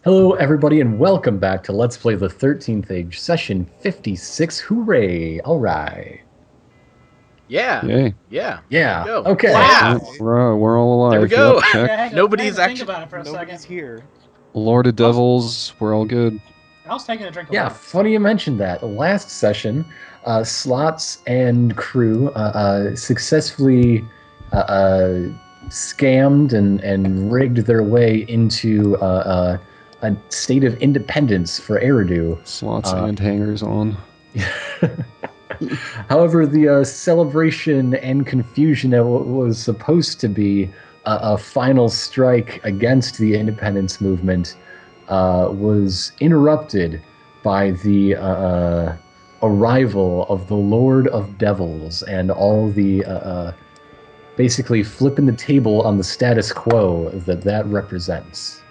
Hello, everybody, and welcome back to Let's Play the 13th Age, session 56. Hooray! All right. Yeah. Yay. Yeah. Yeah. Go. Okay. Wow. We're all alive. There we go. Yep, check. Yeah, I had to Nobody's think actually- about it for a Nobody's second. here. Lord of Devils, we're all good. I was taking a drink of Yeah, water. funny you mentioned that. Last session, Slots and crew successfully scammed and rigged their way into a state of independence for Eridu. Slots and hangers on. However, the celebration and confusion that was supposed to be a final strike against the independence movement was interrupted by the arrival of the Lord of Devils and all the basically flipping the table on the status quo that represents.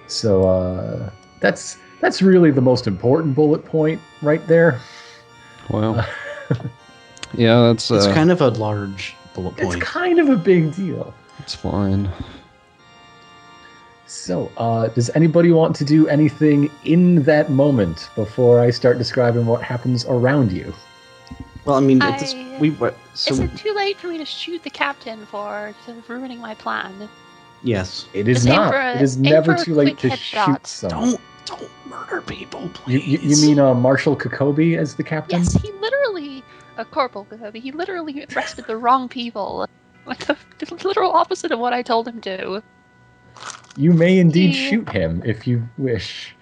So that's really the most important bullet point right there. Wow. Yeah, that's It's kind of a large bullet It's point. kind of a big deal. it's fine. So, does anybody want to do anything in that moment before I start describing what happens around you? Well, I mean, Is so it too late for me to shoot the captain for sort of ruining my plan? yes. It is Just aim not. for a- It is aim never for a too late quick to headshot. shoot someone. Don't murder people, You, please. you mean Marshal Kokobi as the captain? Yes, he literally, Corporal Kobe, he literally arrested the wrong people. Like the literal opposite of what I told him to. You may indeed He- shoot him if you wish.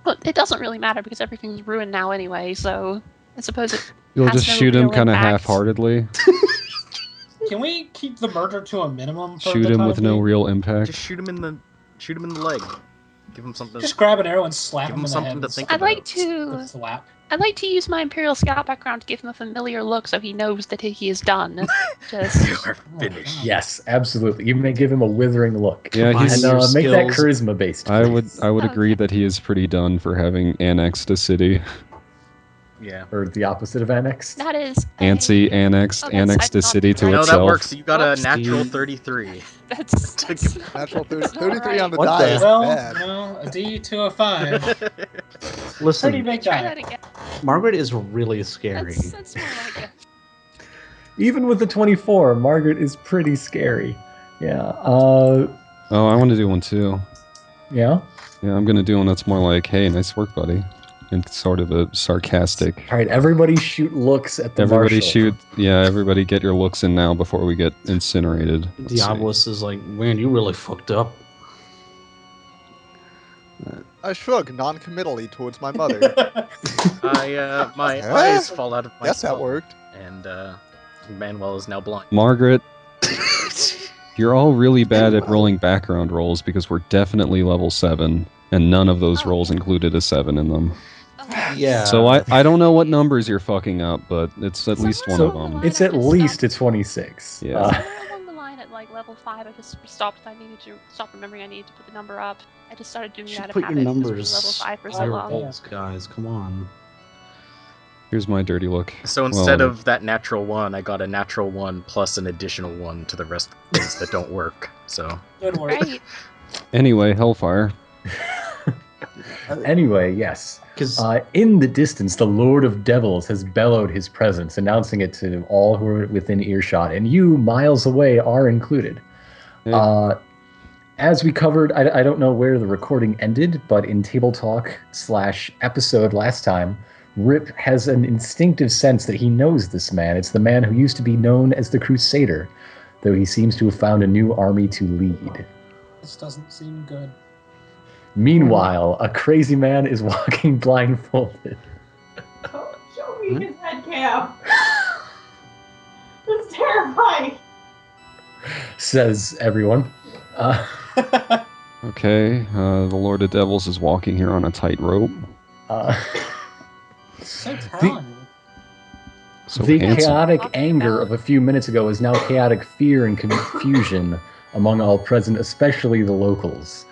Well, it doesn't really matter because everything's ruined now anyway, so I suppose it You'll has just no shoot him real kind of impact. half-heartedly. Can we keep the murder to a minimum? For Shoot the him time with no being? real impact. Just shoot him in the leg. Give him something. Just grab an arrow and slap Give him him in the something head. to with think some- I'd like with to. slap. I'd like to use my Imperial Scout background to give him a familiar look so he knows that he is done. Just You are Oh, finished. God. Yes, absolutely. You may give him a withering look. Yeah, Combine he's. And your make that skills. charisma based. I would please. agree Okay. that he is pretty done for having annexed a city. Yeah. Or the opposite of annexed. that is Antsy a- annexed Oh, that's- annexed I a did not city do to that. No, itself. that works. You got a Whoops. natural Steve. 33. That's Natural that's not 33 on right. the What die the- is Well, bad. you know, a D to a 5. Pretty Listen, big Try die. that again. Margaret is really scary. That's more like it. Even with the 24, Margaret is pretty scary. Yeah. Oh, I want to do one too. Yeah. Yeah, I'm gonna do one that's more like, "Hey, nice work, buddy," and sort of a sarcastic. All right. Everybody shoot looks at the Everybody Marshal. shoot. Yeah, everybody get your looks in now before we get incinerated. Let's see. Diabolus is like, man, you really fucked up. I shrug non-committally towards my mother. My Huh? eyes fall out of my Yes, that skull, worked. and Manuel is now blind. Margaret, you're all really bad at rolling background rolls because we're definitely level 7, and none of those Oh. rolls included a 7 in them. Oh, Yeah. So I don't know what numbers you're fucking up, but it's at least one Somewhere of along the them. line, It's I at just least stopped- a 26. Yeah. Somewhere along the line at like level 5, I just stopped. I needed to stop remembering I needed to put the number up. I just started doing You that should of put your habit because we were numbers. level 5 for Oh, so Higher long. rolls, guys. Come on. Here's my dirty look. So instead Well, of that natural 1, I got a natural 1 plus an additional 1 to the rest of the things that don't work. So Good work. Right. Anyway, Hellfire. Anyway, yes. Because In the distance, the Lord of Devils has bellowed his presence, announcing it to all who are within earshot, and you, miles away, are included. Hey. As we covered, I don't know where the recording ended, but in Table Talk /episode last time, Rip has an instinctive sense that he knows this man. It's the man who used to be known as the Crusader, though he seems to have found a new army to lead. This doesn't seem good. Meanwhile, a crazy man is walking blindfolded. Show me his head cap. That's terrifying. Says everyone. Okay, the Lord of Devils is walking here on a tightrope. So talented. So the handsome. chaotic anger of a few minutes ago is now chaotic fear and confusion among all present, especially the locals.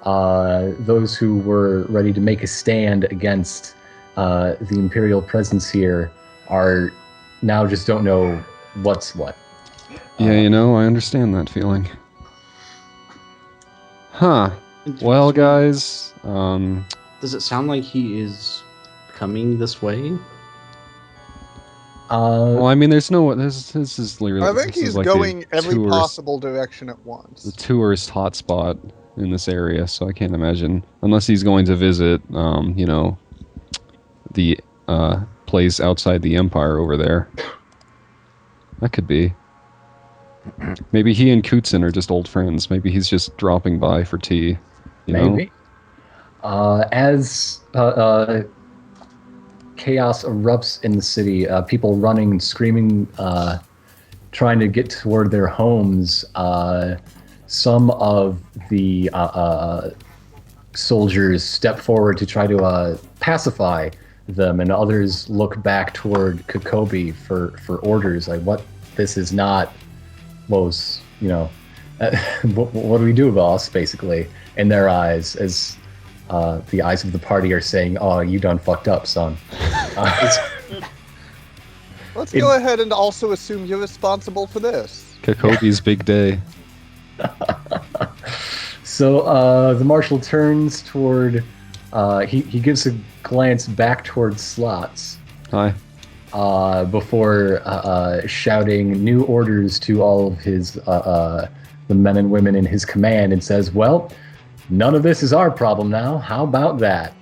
Those who were ready to make a stand against the Imperial presence here are now just don't know what's what. Yeah, you know, I understand that feeling. Huh. Well, guys, Does it sound like he is coming this way? well, I mean, there's no. This is literally. I think this is he's like going every tourist, possible direction at the once. tourist hotspot in this area, so I can't imagine unless he's going to visit, the place outside the Empire over there. That could be. Maybe he and Cootsen are just old friends. Maybe he's just dropping by for tea. You know? Maybe. As chaos erupts in the city, people running, screaming, trying to get toward their homes. Some of the soldiers step forward to try to pacify them, and others look back toward Kokobi for orders. Like, what? This is not most, what do we do, boss? Basically, in their eyes, as the eyes of the party are saying, "Oh, you done fucked up, son." Let's go ahead and also assume you're responsible for this. Kokobi's big day. So the marshal turns toward. He gives a glance back towards Slots. Hi. Before shouting new orders to all of his the men and women in his command, and says, "Well, none of this is our problem now. How about that?"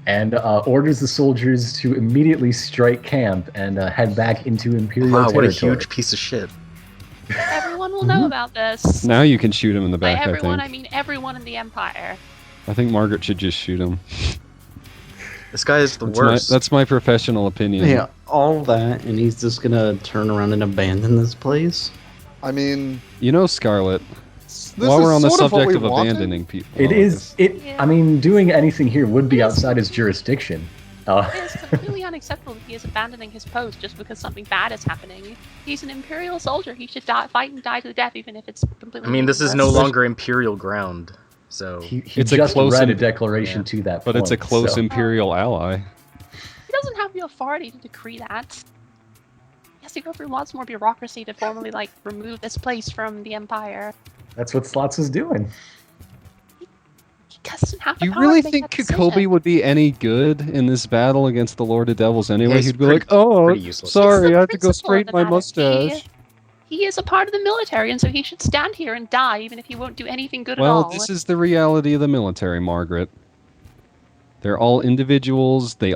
And orders the soldiers to immediately strike camp and head back into Imperial Wow, territory. what a huge piece of shit. Everyone will know about this. Now you can shoot him in the By back. everyone, I I think. mean everyone in the Empire. I think Margaret should just shoot him. This guy is the That's worst. that's my professional opinion. Yeah, all that, and he's just gonna turn around and abandon this place? I mean, You know, Scarlet. this While is we're on the sort of what subject we of wanted. abandoning people, It well, is. Yeah. I mean, doing anything here would be outside his jurisdiction. It is completely unacceptable that he is abandoning his post just because something bad is happening. He's an Imperial soldier. He should fight and die to the death, even if it's completely. I mean, this is no meaningless. longer Imperial ground, so... He It's a just close read a imp- declaration yeah. to that but point. it's a close so. Imperial ally. He doesn't have the authority to decree that. He has to go through lots more bureaucracy to formally, remove this place from the Empire. That's what Slots is doing. He doesn't have the Do you power really to make think that Kokobi decision. would be any good in this battle against the Lord of Devils anyway? Yeah, he's He'd be pretty- like, "Oh, pretty useless. It's sorry, the I have to go principle of straighten the my matter. mustache." He is a part of the military, and so he should stand here and die, even if he won't do anything good at Well, all. this is the reality of the military, Margaret. They're all individuals. The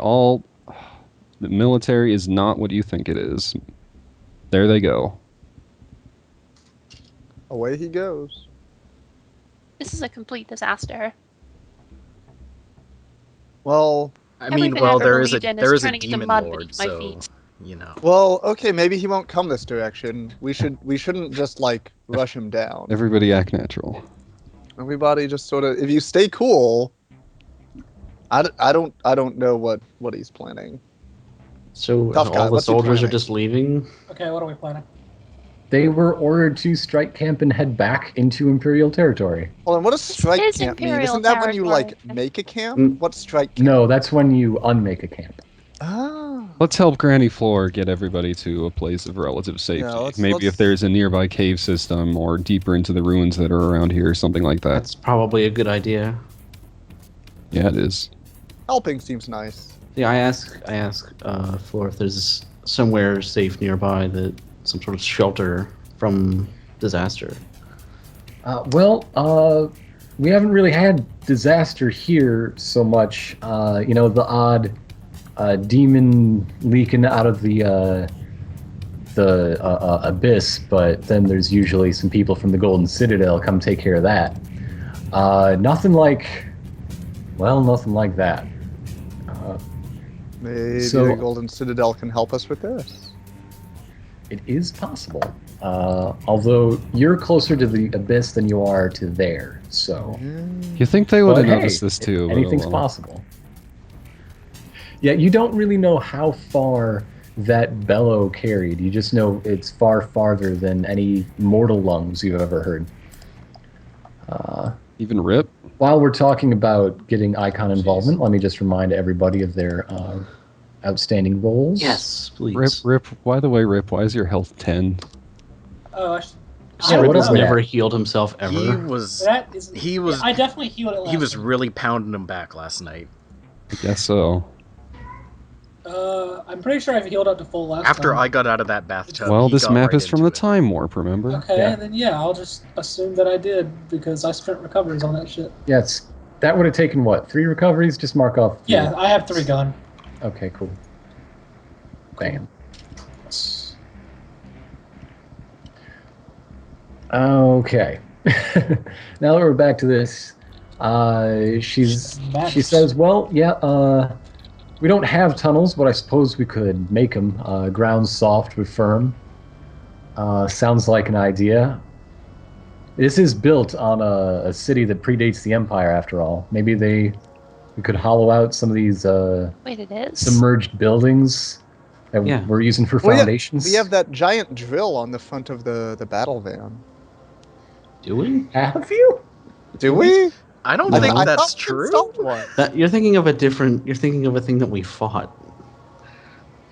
military is not what you think it is. There they go. Away he goes. This is a complete disaster. Well, I mean, Everything well, I've there ever is a believed in there is is a turning into demon mud lord, beneath my so feet. okay, maybe he won't come this direction. We shouldn't just rush him down. Everybody act natural. Everybody just sort of, if you stay cool. I don't know what he's planning. So Tough guy, all the what's he soldiers are planning? just leaving? Okay, what are we planning? They were ordered to strike camp and head back into Imperial territory. Well, then what does strike is camp mean? Imperial Isn't that when you territory. make a camp? Mm. What's strike camp? No, that's when you unmake a camp. Ah. Let's help Granny Floor get everybody to a place of relative safety. let's- Maybe let's- if there's a nearby cave system or deeper into the ruins that are around here, something like that. That's probably a good idea. Yeah, it is. Helping seems nice. Yeah, I ask Floor if there's somewhere safe nearby, that some sort of shelter from disaster. We haven't really had disaster here so much. The odd demon leaking out of the abyss, but then there's usually some people from the Golden Citadel come take care of that. Nothing like that. Maybe So- the Golden Citadel can help us with this. It is possible. Although you're closer to the abyss than you are to there, so. You think they would But have hey, noticed this too? but anything's oh well. possible. Yeah, you don't really know how far that bellow carried. You just know it's far farther than any mortal lungs you've ever heard. Even Rip? While we're talking about getting icon involvement, let me just remind everybody of their outstanding roles. Yes, please. Rip, by the way, Rip, why is your health 10? Oh, Yeah, Sort what else has we never have? healed himself ever. He was That is. He was- I definitely healed it last he was time. really pounding him back last night. I guess so. I'm pretty sure I've healed up to full last After time. I got out of that bathtub, Well, he this got map right is from the into it. time warp, remember? Okay, Yeah. then yeah, I'll just assume that I did because I spent recoveries on that shit. Yeah, that would have taken what? 3 recoveries? Just mark off. Yeah, I have 3 gone. Okay, cool. Bam. Okay. Now that we're back to this, she Maps. says, "Well, yeah, we don't have tunnels, but I suppose we could make them. Ground soft but firm. Sounds like an idea. This is built on a city that predates the Empire, after all. Maybe we could hollow out some of these Wait, it is? submerged buildings that Yeah. we're using for Well, yeah, foundations. we have that giant drill on the front of the battle van. Do we? Have you? Do we? I don't No. think I that's thought we true. installed one. You're thinking of a different. You're thinking of a thing that we fought.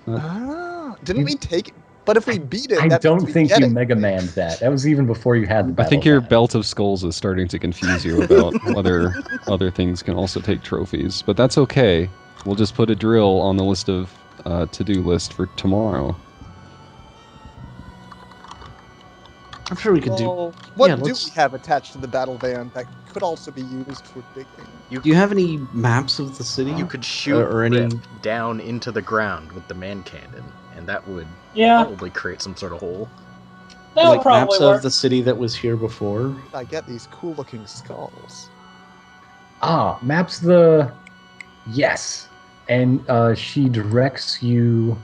Didn't we take it? But if we beat it, I that don't means we think get you it. Mega Manned that. That was even before you had the I battle think your van. belt of skulls is starting to confuse you about whether other things can also take trophies, but that's okay. We'll just put a drill on the list of to-do list for tomorrow. I'm sure we could do. Well, what yeah, do let's- we have attached to the battle van that could also be used for digging? Do you have any maps of the city? You could shoot or any? it down into the ground with the man cannon, and that would Yeah, probably create some sort of hole. that'll Like probably maps work. of the city that was here before. I get these cool-looking skulls. Maps yes, and she directs you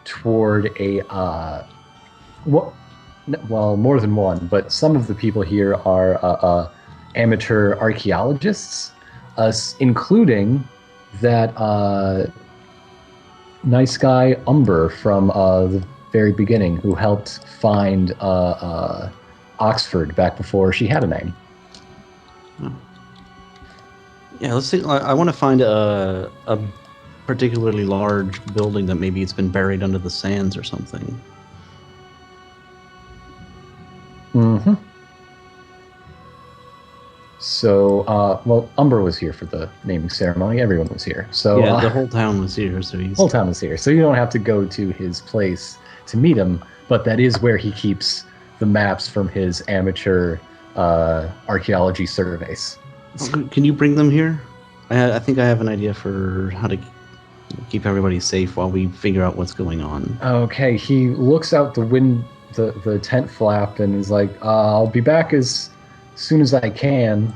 toward well, more than one, but some of the people here are amateur archaeologists, including that nice guy Umber from the very beginning, who helped find Oxford back before she had a name. Yeah, let's see. I want to find a particularly large building that maybe it's been buried under the sands or something. Mm-hmm. So, well, Umber was here for the naming ceremony. Everyone was here. So Yeah, the whole town was here, so he's. whole town was here. So you don't have to go to his place to meet him, but that is where he keeps the maps from his amateur archaeology surveys. Can you bring them here? I think I have an idea for how to keep everybody safe while we figure out what's going on. Okay, he looks out the tent flap and is like, "I'll be back as soon as I can."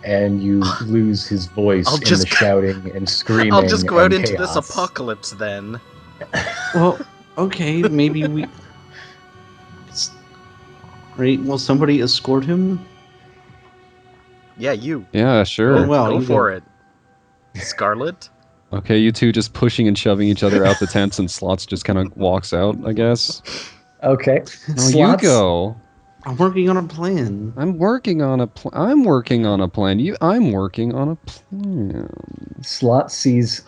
And you lose his voice I'll in just the shouting and screaming. I'll just go out and into this chaos. apocalypse then. Well, okay, maybe we. Right? Will somebody escort him? Yeah, you. Yeah, sure. Oh, well, Go you for go. it. Scarlet? Okay, you two just pushing and shoving each other out the tents, and Slots just kind of walks out, I guess. Okay. No, you Slots- go. I'm working on a plan. I'm working on a plan. I'm working on a plan. I'm working on a plan. Slot sees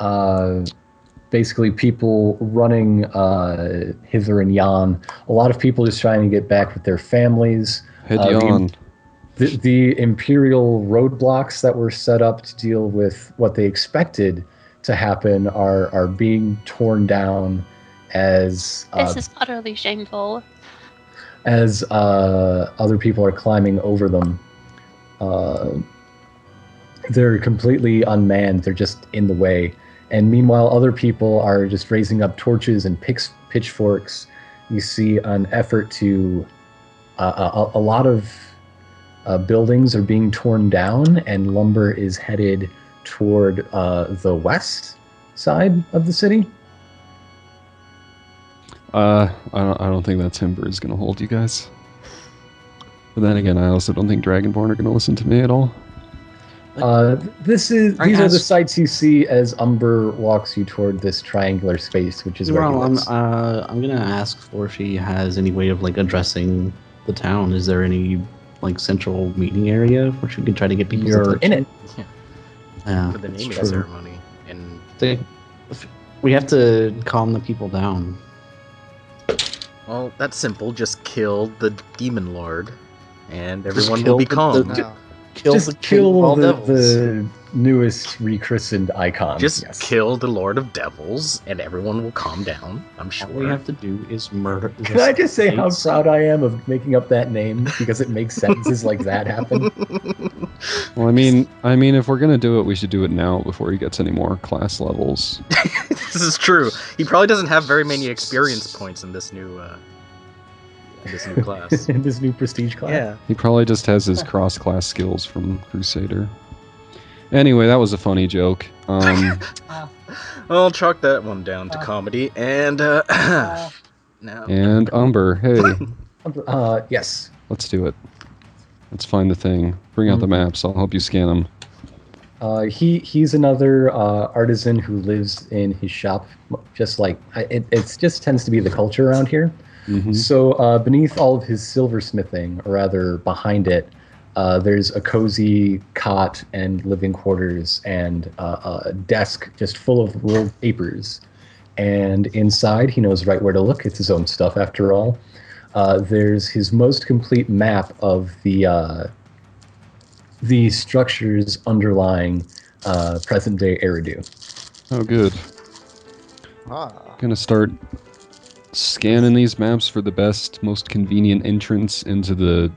basically people running hither and yon. A lot of people just trying to get back with their families. Head the- yawn. The Imperial roadblocks that were set up to deal with what they expected to happen are being torn down as This is utterly shameful. other people are climbing over them. They're completely unmanned. They're just in the way. And meanwhile, other people are just raising up torches and pitchforks. You see an effort to... a lot of buildings are being torn down, and lumber is headed toward the west side of the city. I don't think that timber is gonna hold you guys. But then again, I also don't think Dragonborn are gonna listen to me at all. These are the sights you see as Umber walks you toward this triangular space, which is where he Well, lives. I'm gonna ask for if she has any way of like addressing the town. Is there any like central meeting area where she can try to get people's You're in attention? it. Yeah, For the that's naming true. ceremony. And We have to calm the people down. well, that's simple. Just kill the demon lord. and Just everyone kill will be the- calm. the- No. Kill Just the king of kill all the, devils. the newest rechristened icon. Just yes. kill the Lord of Devils, and everyone will calm down. I'm sure. All we have to do is murder. Can I just say how States. proud I am of making up that name because it makes sentences like that happen? Well, I mean, if we're gonna do it, we should do it now before he gets any more class levels. This is true. He probably doesn't have very many experience points in this new class. In this new prestige class. Yeah. He probably just has his cross-class skills from Crusader. Anyway, that was a funny joke. I'll chalk that one down to comedy, and now. And Umber, hey, Yes. let's do it. Let's find the thing. Bring out the maps. I'll help you scan them. He's another artisan who lives in his shop. Just like it just tends to be the culture around here. Mm-hmm. So beneath all of his silversmithing, or rather behind it, there's a cozy cot and living quarters and a desk just full of ruled papers. And inside, he knows right where to look. It's his own stuff, after all. There's his most complete map of the structures underlying present-day Eridu. Oh, good. Ah. Gonna start scanning these maps for the best, most convenient entrance into the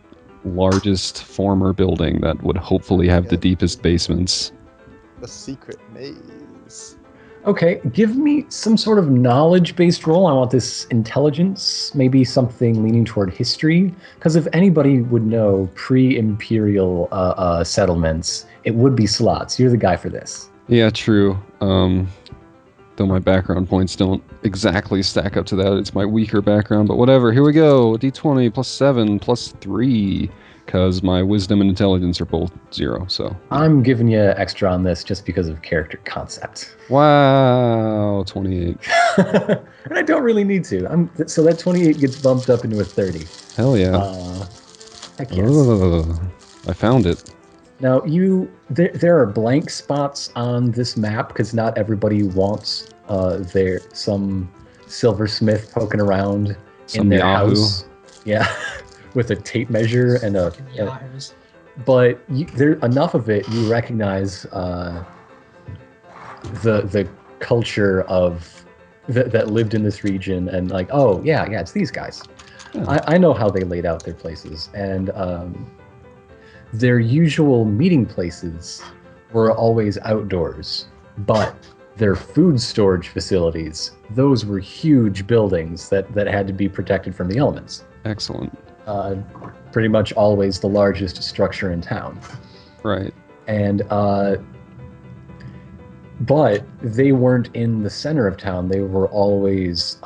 largest former building that would hopefully have the deepest basements. The secret maze. Okay, give me some sort of knowledge-based roll. I want this intelligence, maybe something leaning toward history. Because if anybody would know pre-imperial settlements, it would be Slots. You're the guy for this. Yeah, true. Though my background points don't exactly stack up to that. It's my weaker background, but whatever. Here we go. D20 plus 7 plus 3. Because my wisdom and intelligence are both 0, so... I'm giving you extra on this just because of character concept. Wow, 28. And I don't really need to. So that 28 gets bumped up into a 30. Hell yeah. Heck yes. Ugh, I found it. Now, there are blank spots on this map because not everybody wants some silversmith poking around Some in their Yahoo. house. Yeah, with a tape measure and a. Yahoos. But there enough of it you recognize the culture of that lived in this region and like, oh yeah, it's these guys. Yeah. I know how they laid out their places, and their usual meeting places were always outdoors, but their food storage facilities, those were huge buildings that had to be protected from the elements. Excellent. Pretty much always the largest structure in town. Right. And but they weren't in the center of town. They were always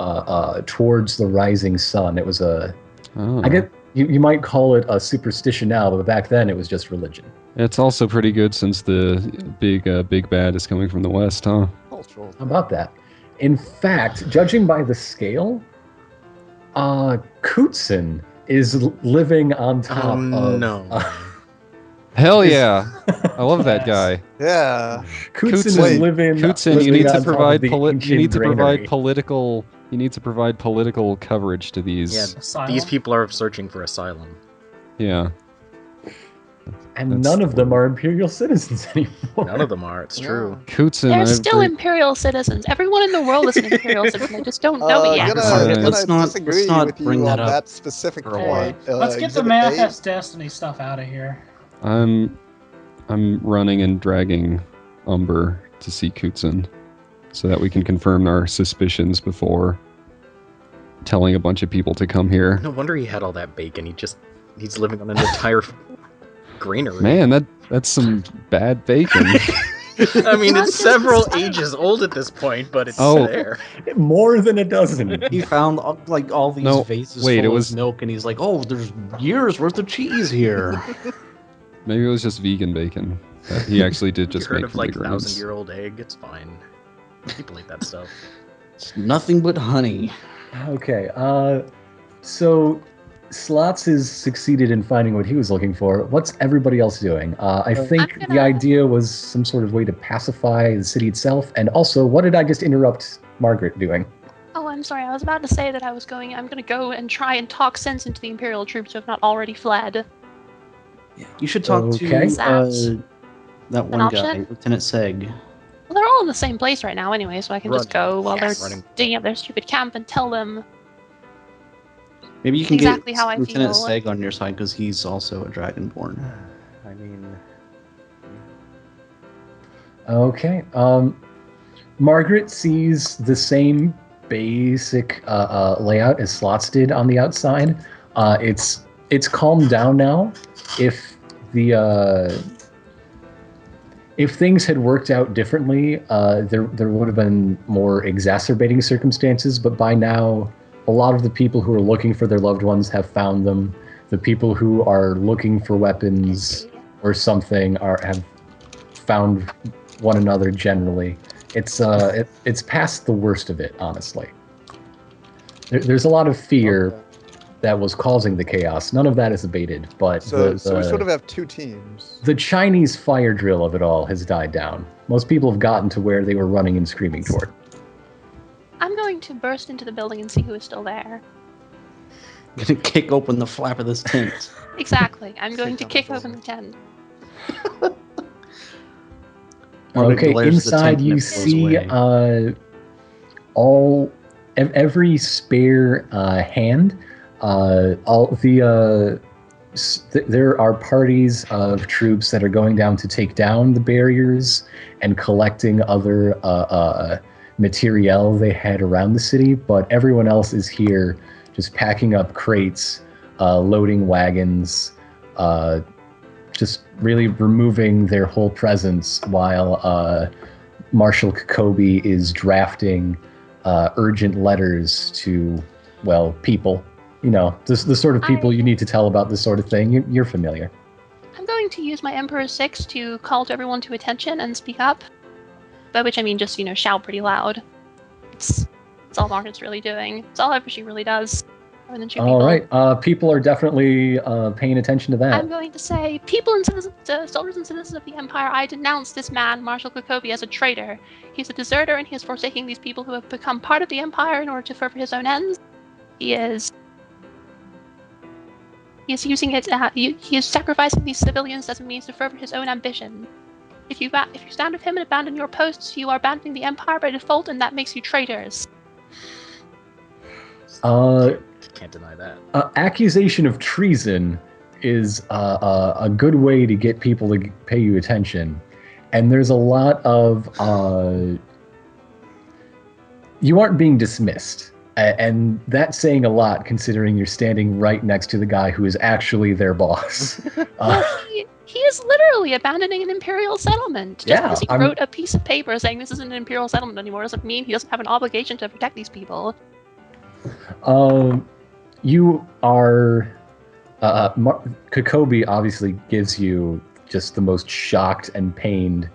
towards the rising sun. It was Oh. I get you might call it a superstition now, but back then it was just religion. It's also pretty good since the big bad is coming from the west, huh? Cultural. How about that? In fact, judging by the scale, Cootsen is living on top of. No. Hell yeah! I love that guy. Yeah. Cootsen is Cootsen- living. Cootsen, you living need on to top provide of the you ancient need to provide granary. political you need to provide political coverage to these. Yeah, Asylum? these people are searching for asylum. Yeah. And That's none of them are imperial citizens anymore. None of them are. It's true. Cootsen, They're I've still heard- imperial citizens. Everyone in the world is an imperial citizen. They just don't know it yet. Let's not- disagree let's not with you bring that on up that specific for a point. Let's get the Exhibit Manifest A. Destiny stuff out of here. I'm running and dragging Umber to see Cootsen so that we can confirm our suspicions before telling a bunch of people to come here. No wonder he had all that bacon. He's living on an entire granary. Man, that's some bad bacon. I mean, Not it's just several asylum. ages old at this point, but it's Oh. there. More than a dozen. He found like all these No, vases wait, full it was- of milk, and he's like, "Oh, there's years worth of cheese here." Maybe it was just vegan bacon that he actually did just you heard make of from like the grains. 1,000-year-old egg? It's fine. People eat that stuff. It's nothing but honey. Okay, so Slots has succeeded in finding what he was looking for. What's everybody else doing? I think I'm the gonna- idea was some sort of way to pacify the city itself. And also, what did I just interrupt Margaret doing? Oh, I'm sorry. I was about to say that I'm going to go and try and talk sense into the Imperial troops who have not already fled. You should talk Okay. to that one guy, option? Lieutenant Seg. Well, they're all in the same place right now anyway, so I can just Running. go while Yes. they're Running. digging up their stupid camp and tell them Maybe you can exactly get how I Lieutenant feel. Seg on your side because he's also a Dragonborn. I mean, Okay. Margaret sees the same basic layout as Slots did on the outside. It's calmed down now. If things had worked out differently, there would have been more exacerbating circumstances. But by now, a lot of the people who are looking for their loved ones have found them. The people who are looking for weapons or something have found one another generally. It's past the worst of it, honestly. There's a lot of fear Okay. that was causing the chaos. None of that is abated, but So we sort of have two teams. the Chinese fire drill of it all has died down. Most people have gotten to where they were running and screaming toward. I'm going to burst into the building and see who is still there. I'm gonna kick open the flap of this tent. Exactly. I'm going to Kick kick down the open the tent. Margaret Okay, glares at the inside tent and you it blows see away. every spare hand. There are parties of troops that are going down to take down the barriers and collecting other materiel they had around the city, but everyone else is here just packing up crates, loading wagons, just really removing their whole presence while Marshal Kokobi is drafting urgent letters to, well, people. You know, the sort of people you need to tell about this sort of thing. You're familiar. I'm going to use my Emperor 6 to call to everyone to attention and speak up. By which I mean just, shout pretty loud. It's all Margaret's really doing. It's all ever she really does. Other than shoot people. All right, people are definitely paying attention to that. I'm going to say, people and soldiers and citizens of the Empire, I denounce this man, Marshal Kokobi, as a traitor. He's a deserter and he is forsaking these people who have become part of the Empire in order to further his own ends. He is using it. He is sacrificing these civilians as a means to further his own ambition. If you stand with him and abandon your posts, you are abandoning the Empire by default, and that makes you traitors. can't deny that. Accusation of treason is a good way to get people to pay you attention, and there's a lot of you aren't being dismissed. And that's saying a lot, considering you're standing right next to the guy who is actually their boss. Well, he is literally abandoning an imperial settlement. Just because he wrote a piece of paper saying this isn't an imperial settlement anymore doesn't mean he doesn't have an obligation to protect these people. You are... Kokobi obviously gives you just the most shocked and pained...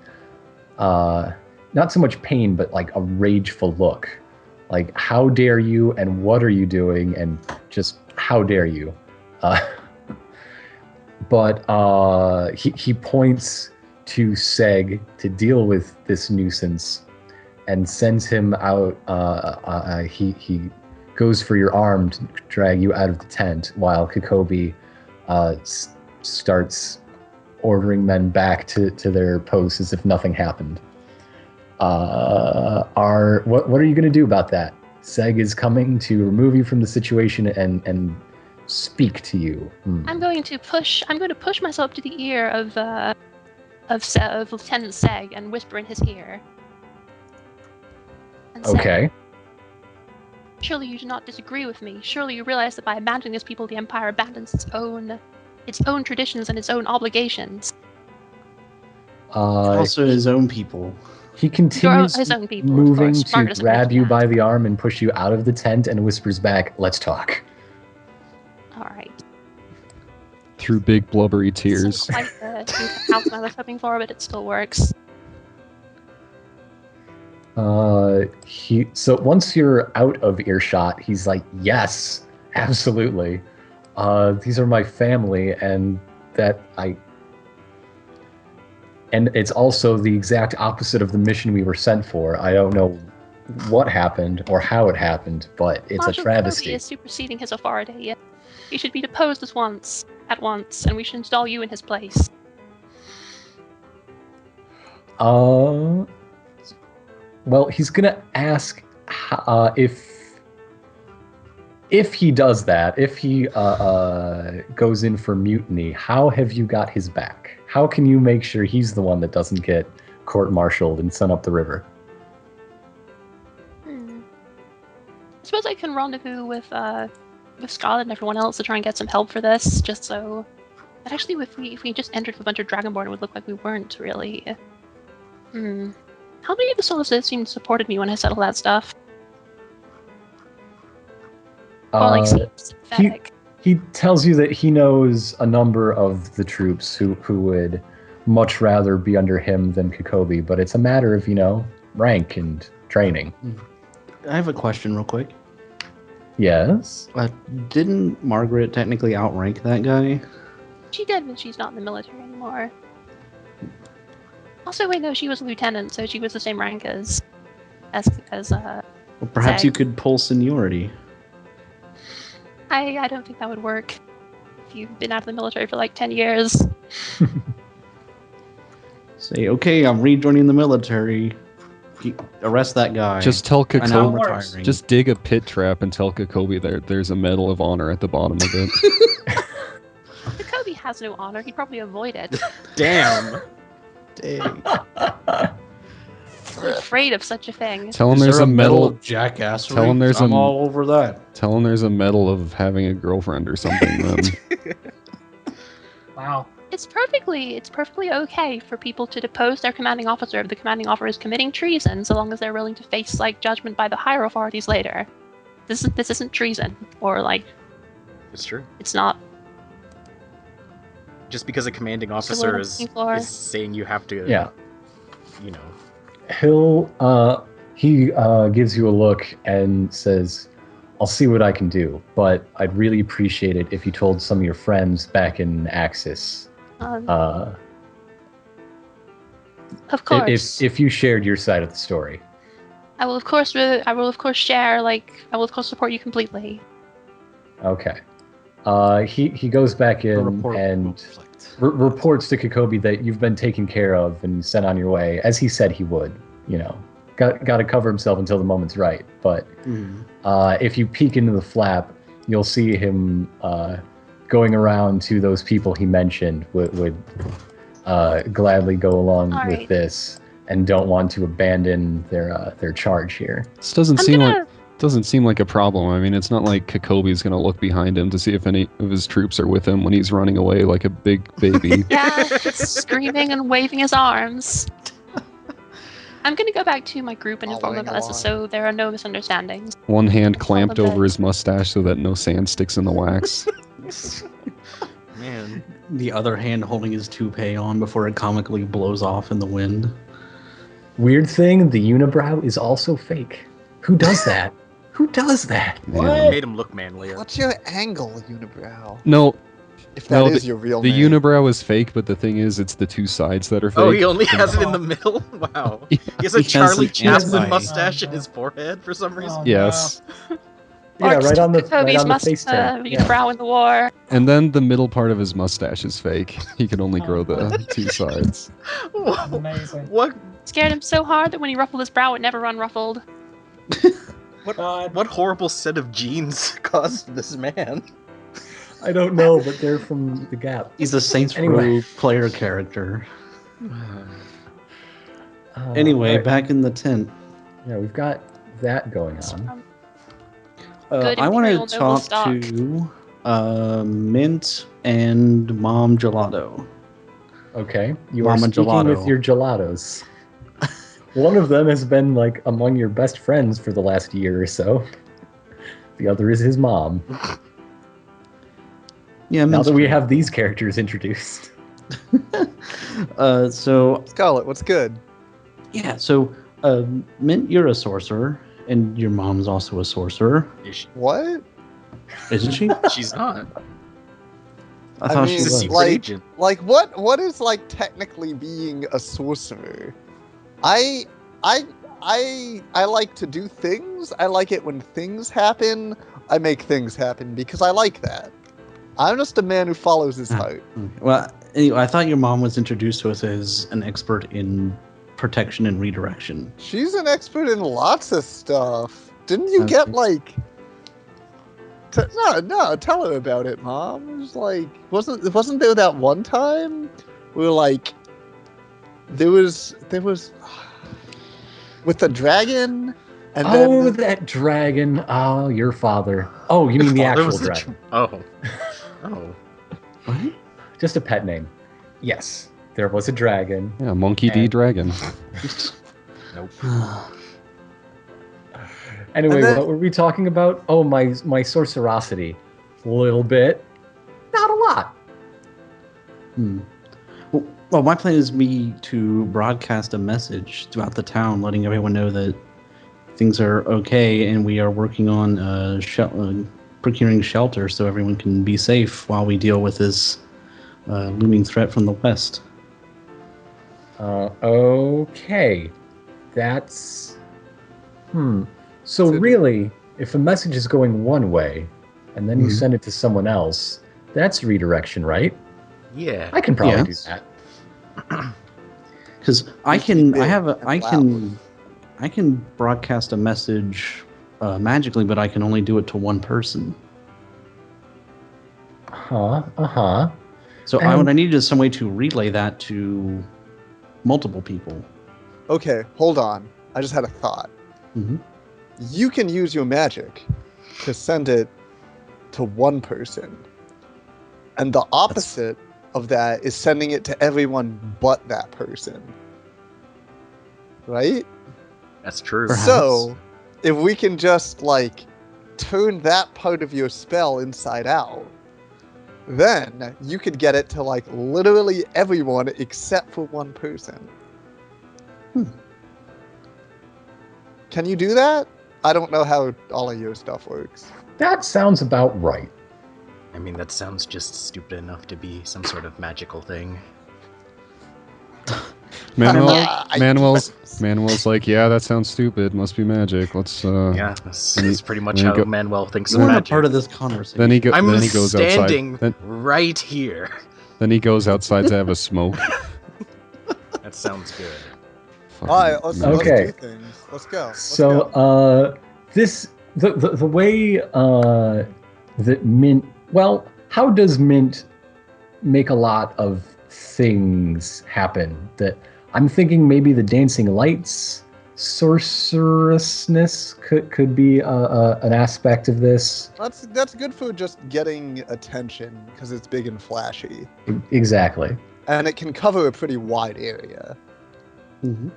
not so much pain, but like a rageful look. Like, how dare you, and what are you doing, and just how dare you? But he points to Seg to deal with this nuisance and sends him out. He goes for your arm to drag you out of the tent while Kokobi starts ordering men back to their posts as if nothing happened. What are you going to do about that? Seg is coming to remove you from the situation and speak to you. I'm going to push myself up to the ear of Lieutenant Seg and whisper in his ear. And say, Okay. surely you do not disagree with me. Surely you realize that by abandoning these people, the Empire abandons its own traditions and its own obligations. Also his own people. He continues his own people, of moving course. to Margaret doesn't grab mention you that. by the arm and push you out of the tent and whispers back, "Let's talk." All right. Through big blubbery tears. It's quite the house I was hoping for, but it still works. So once you're out of earshot, he's like, "Yes, absolutely. These are my family, and and it's also the exact opposite of the mission we were sent for. I don't know what happened or how it happened, but it's Marshal a travesty." Kokobi is superseding his authority. He should be deposed at once, and we should install you in his place. Well, he's gonna ask if he does that, if he goes in for mutiny, how have you got his back? How can you make sure he's the one that doesn't get court-martialed and sent up the river? I suppose I can rendezvous with Scarlet and everyone else to try and get some help for this, just so. But actually, if we just entered with a bunch of Dragonborn, it would look like we weren't really. How many of the Soul of Zizim supported me when I said all that stuff? Or like sympathetic. He tells you that he knows a number of the troops who would much rather be under him than Kokobi, but it's a matter of, rank and training. I have a question real quick. Yes? Didn't Margaret technically outrank that guy? She did, but she's not in the military anymore. Also, wait, no, she was a lieutenant, so she was the same rank as Well, perhaps Zag. you could pull seniority. I don't think that would work. If you've been out of the military for like 10 years. Say, okay, I'm rejoining the military. Arrest that guy. Just tell and now I'm Kokobi. retiring. Just dig a pit trap and tell Kokobi there's a medal of honor at the bottom of it. Kobe has no honor. He'd probably avoid it. Damn. Dang. I'm afraid of such a thing. Tell him there's a medal. of jackassery? Tell him there's I'm a- all over that. Tell him there's a medal of having a girlfriend or something. Then Wow. It's perfectly okay for people to depose their commanding officer if the commanding officer is committing treason, so long as they're willing to face judgment by the higher authorities later. This isn't treason, or It's true. it's not. Just because a commanding What's the officer word I'm is looking for? saying you have to, Yeah. you know, He gives you a look and says, I'll see what I can do, but I'd really appreciate it if you told some of your friends back in Axis. Of course, If you shared your side of the story. I will of course share. I will of course support you completely. Okay. He goes back in and reports to Kokobi that you've been taken care of and sent on your way, as he said he would. Got to cover himself until the moment's right. But if you peek into the flap, you'll see him going around to those people he mentioned would gladly go along All with right. this and don't want to abandon their charge here. this doesn't I'm seem gonna. like doesn't seem like a problem. I mean, it's not like Kokobi's gonna look behind him to see if any of his troops are with him when he's running away like a big baby. Yeah, screaming and waving his arms. I'm gonna go back to my group and inform them Following about this along. so there are no misunderstandings. One hand Tell clamped them that- over his mustache so that no sand sticks in the wax. man. The other hand holding his toupee on before it comically blows off in the wind. Weird thing, the unibrow is also fake. Who does that? Who does that? Man. Made him look manlier. What's your angle, unibrow? No, If that No, is your real the name. unibrow is fake, but the thing is, it's the two sides that are fake. Oh, he only has it in the middle? Wow. He has a He has Charlie an Chaplin anti- mustache in his forehead for some reason. Oh, Yes. Yeah, Or right on the Kobe's face tag. Yeah. brow in the war. And then the middle part of his mustache is fake. He can only grow the two sides. That's amazing. What Scared him so hard that when he ruffled his brow, it never unruffled. God. what horrible set of genes caused this man? I don't know, but they're from the Gap. He's a Saints Anyway. Row player character. Uh, Anyway, alright. back in the tent. Yeah, we've got that going on. Good I want Imperial to noble talk stock. to Mint and Mom Gelato. Okay, you are Mama speaking Gelato. with your gelatos. One of them has been among your best friends for the last year or so. The other is his mom. Yeah, Now Mint's that we great. have these characters introduced. So Scarlet, what's good? yeah, so Mint, you're a sorcerer, and your mom's also a sorcerer, Is she? What? isn't she? She's not. I thought mean, she She's a was. secret Like- agent. Like what is technically being a sorcerer? I like to do things. I like it when things happen. I make things happen because I like that. I'm just a man who follows his Ah. heart. Well, anyway, I thought your mom was introduced to us as an expert in protection and redirection. She's an expert in lots of stuff. Didn't you Okay. get like? No, tell her about it, Mom. It was like, wasn't there that one time where like there was with the dragon, and Oh, then that dragon. Oh, your father. Oh, you mean the Oh, there actual was a dragon? oh. Oh. What? Just a pet name. Yes, there was a dragon. Yeah, Monkey D And- Dragon. Nope. Anyway, And then- what were we talking about? Oh, my sorcerosity. A little bit. Not a lot. Well, my plan is me to broadcast a message throughout the town, letting everyone know that things are okay and we are working on procuring shelter so everyone can be safe while we deal with this looming threat from the west. Okay. That's... So So- really, if a message is going one way, and then you Mhm. send it to someone else, that's redirection, right? Yeah. I can probably Yes. do that. Because I can broadcast a message magically, but I can only do it to one person. Uh-huh. So And- what I need is some way to relay that to multiple people. okay, hold on. I just had a thought. Mhm. You can use your magic to send it to one person, and the opposite of that is sending it to everyone but that person. Right? That's true. Perhaps. So, if we can just like turn that part of your spell inside out, then you could get it to like literally everyone except for one person. Can you do that? I don't know how all of your stuff works. That sounds about right. I mean, that sounds just stupid enough to be some sort of magical thing. Manuel's like, yeah, that sounds stupid. Must be magic. Let's Yeah, that's pretty much then he how go- Manuel thinks You of weren't a magic. part of this conversation. then he I'm goes standing outside. right here. Then he goes outside to have a smoke. That sounds good. Fucking Alright, let's Okay. do things. Let's go. Let's So, go. the way that Mint, well, how does Mint make a lot of things happen? That I'm thinking maybe the dancing lights, sorcerousness could be an aspect of this. That's good for just getting attention because it's big and flashy, Exactly. and it can cover a pretty wide area. Mhm.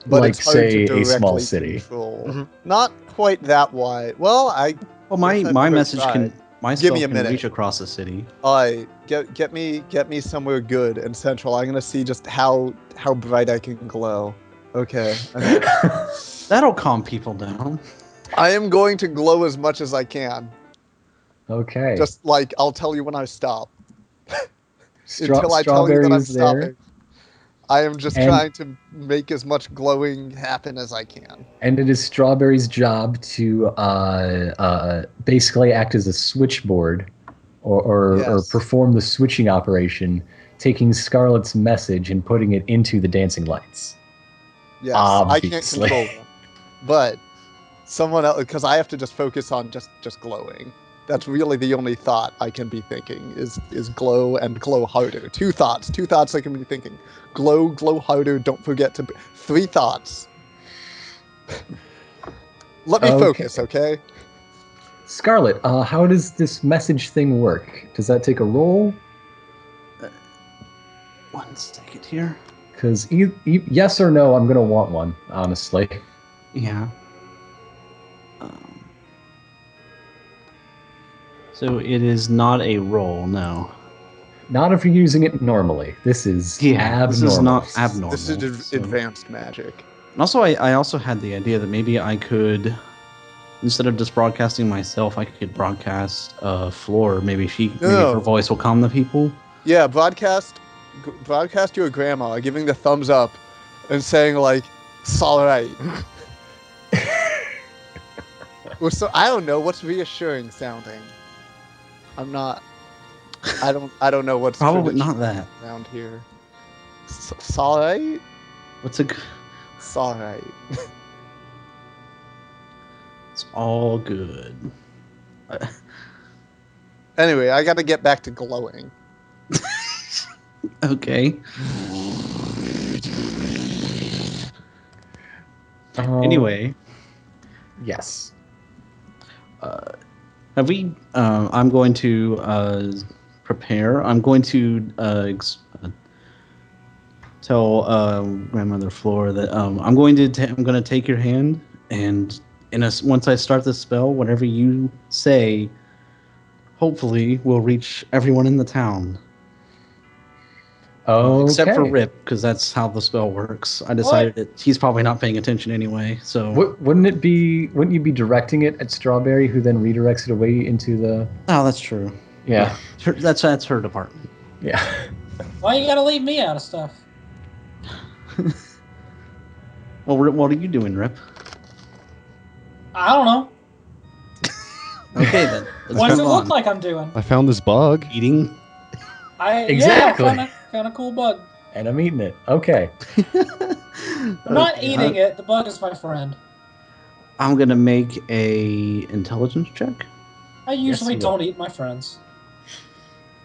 But Like, it's hard say, to a small directly city. control. Mhm. Not quite that wide. Well, Well, my Yes, I've my never message tried. my Give spell me a can minute. reach across the city. get me somewhere good and central. I'm gonna see just how bright I can glow. Okay. That'll calm people down. I am going to glow as much as I can. Okay. Just like I'll tell you when I stop. Until I tell you Strawberry that I'm is there. stopping. I am just And- trying to make as much glowing happen as I can. And it is Strawberry's job to basically act as a switchboard or Yes. perform the switching operation, taking Scarlet's message and putting it into the dancing lights. Yes, Obviously. I can't control them. But someone else, because I have to just focus on just glowing. That's really the only thought I can be thinking is glow and glow harder. Two thoughts I can be thinking. Glow harder. Don't forget to. 3 thoughts. Let me Okay. focus, okay? Scarlet, how does this message thing work? Does that take a roll? 1 second here. Because yes or no, I'm gonna want one, honestly. Yeah. So it is not a roll, no. Not if you're using it normally. This is abnormal. This is not abnormal. This is so- advanced magic. And also, I also had the idea that maybe I could, instead of just broadcasting myself, I could broadcast Floor. Maybe No. her voice will calm the people. Yeah, broadcast your grandma giving the thumbs up and saying like, "It's all right." Or so I don't know what's reassuring sounding. I'm not. I don't know what's Probably tradition not that. around here. Sorry. What's a? g- Sorry. It's all good. Anyway, I got to get back to glowing. Okay. Anyway, Yes. have we? I'm going to prepare. I'm going to tell Grandmother Flora that I'm going to take your hand, and once I start the spell, whatever you say, hopefully will reach everyone in the town. Okay. Except for Rip, because that's how the spell works. I decided that he's probably not paying attention anyway. So Wouldn't you be directing it at Strawberry, who then redirects it away into the? oh, that's true. Yeah. That's her department. Yeah. Why you gotta leave me out of stuff? Well, Rip, what are you doing, Rip? I don't know. Okay then. Let's What does it move look on. like I'm doing? I found this bug. Eating. Exactly. Yeah, found a cool bug. And I'm eating it. Okay. I'm not eating it. The bug is my friend. I'm gonna make a intelligence check. I usually you don't eat my friends.